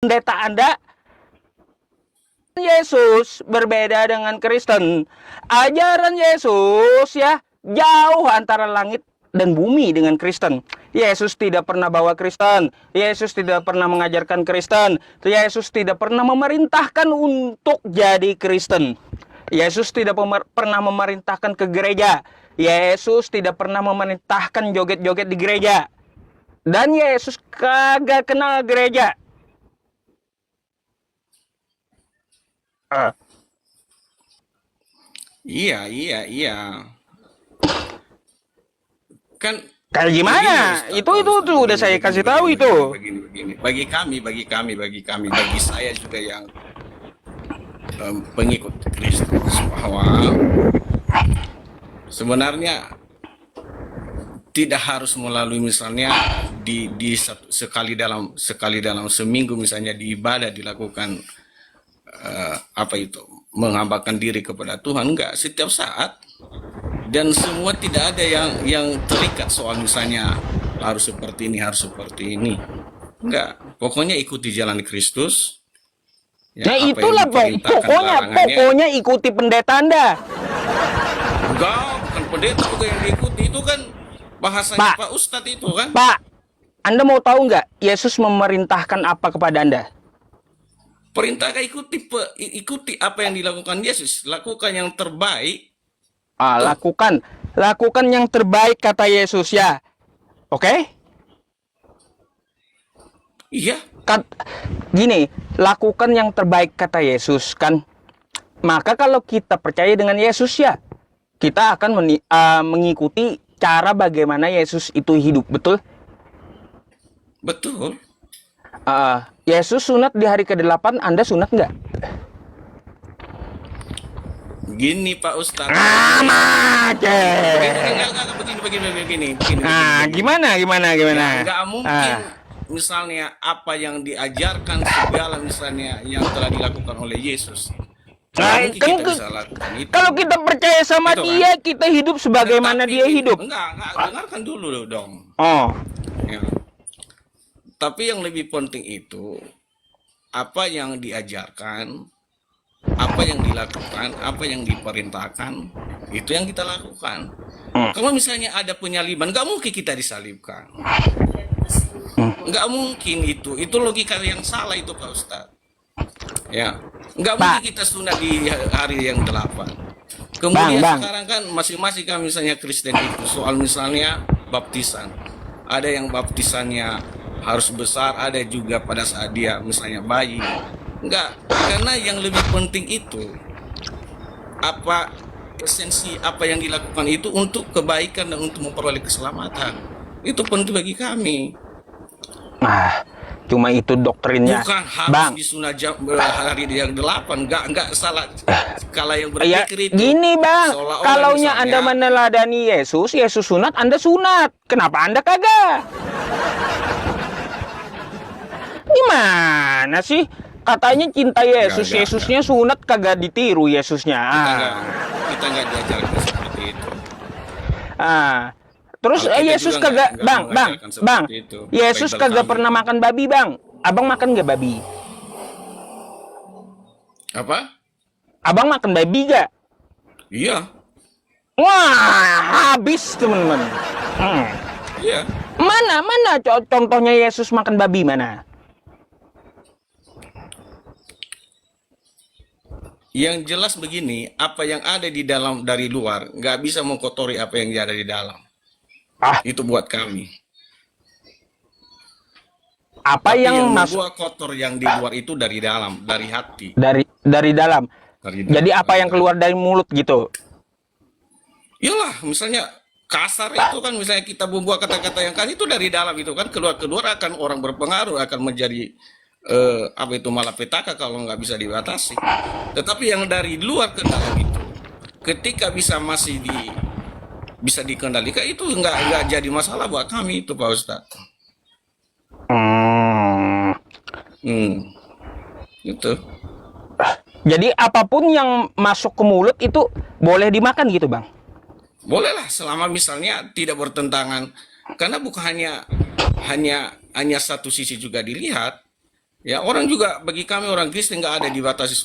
pendeta Anda Yesus berbeda dengan Kristen. Ajaran Yesus ya jauh antara langit dan bumi dengan Kristen. Yesus tidak pernah bawa Kristen. Yesus tidak pernah mengajarkan Kristen. Yesus tidak pernah memerintahkan untuk jadi Kristen. Yesus tidak pernah memerintahkan ke gereja. Yesus tidak pernah memerintahkan joget-joget di gereja. Dan Yesus kagak kenal gereja. Iya, iya, iya. Kan Kayak gimana? begini, Itu Ustaz, tuh udah saya kasih tahu itu. begini. Bagi saya juga yang pengikut Kristus, bahwa sebenarnya tidak harus melalui misalnya sekali dalam seminggu misalnya di ibadah dilakukan menghambakan diri kepada Tuhan. Enggak, setiap saat, dan semua tidak ada yang terikat soal misalnya harus seperti ini. Enggak, pokoknya ikuti jalan Kristus. Ya, nah itulah pokoknya ikuti pendeta Anda. Enggak, bukan pendeta juga yang diikuti, itu kan bahasanya Pak Ustadz itu kan. Pak, Anda mau tahu nggak Yesus memerintahkan apa kepada Anda? Perintahkan ikuti apa yang dilakukan Yesus, lakukan yang terbaik. Lakukan yang terbaik kata Yesus ya. Oke? Iya. Gini, lakukan yang terbaik kata Yesus kan. Maka kalau kita percaya dengan Yesus ya, kita akan mengikuti cara bagaimana Yesus itu hidup, betul? Betul. Yesus sunat di hari ke-8, Anda sunat nggak? Gini Pak Ustadz. Begini. Gimana? Nggak mungkin misalnya apa yang diajarkan segala misalnya yang telah dilakukan oleh Yesus. Kalau kita percaya sama dia, kan? Kita hidup sebagaimana dia hidup. Enggak, dengarkan dulu dong. Ya. Tapi yang lebih penting itu apa yang diajarkan, apa yang dilakukan, apa yang diperintahkan, itu yang kita lakukan. Kalau misalnya ada penyaliban, nggak mungkin kita disalibkan. Nggak mungkin itu logika yang salah itu Pak Ustadz. Ya, nggak mungkin kita sunat di hari yang 8. Kemudian sekarang kan masing-masing kan misalnya Kristen itu soal misalnya baptisan. Ada yang baptisannya harus besar, ada juga pada saat dia misalnya bayi. Enggak, karena yang lebih penting itu apa esensi apa yang dilakukan itu untuk kebaikan dan untuk memperoleh keselamatan. Itu penting bagi kami. Cuma itu doktrinnya. Bukan harus disunat hari yang 8, enggak salah. Kalau yang berpikir itu. Gini Bang, kalaunya Anda meneladani Yesus sunat, Anda sunat. Kenapa Anda kagak? Gimana sih? Katanya cinta Yesus, Yesusnya sunat kagak ditiru Yesusnya. Kita nggak diajarkan seperti itu. Terus Yesus kagak, Bang, Yesus kagak pernah makan babi, Bang. Abang makan nggak babi? Apa? Abang makan babi gak? Iya. Wah, habis teman-teman. Iya. Mana contohnya Yesus makan babi mana? Yang jelas begini, apa yang ada di dalam dari luar nggak bisa mengkotori apa yang ada di dalam. Itu buat kami. Apa yang membuat kotor yang di luar itu dari dalam, dari hati. Dari dalam. Jadi apa yang keluar dari mulut gitu? Iyalah, misalnya kasar itu kan, misalnya kita membuat kata-kata yang kasar itu dari dalam itu kan keluar akan orang berpengaruh, akan menjadi malapetaka kalau nggak bisa dibatasi. Tetapi yang dari luar ke dalam itu, ketika masih bisa dikendalikan, itu nggak jadi masalah buat kami itu Pak Ustadz. Itu. Jadi apapun yang masuk ke mulut itu boleh dimakan gitu Bang? Bolehlah, selama misalnya tidak bertentangan, karena bukan hanya satu sisi juga dilihat. Ya orang juga bagi kami orang Kristen nggak ada dibatasi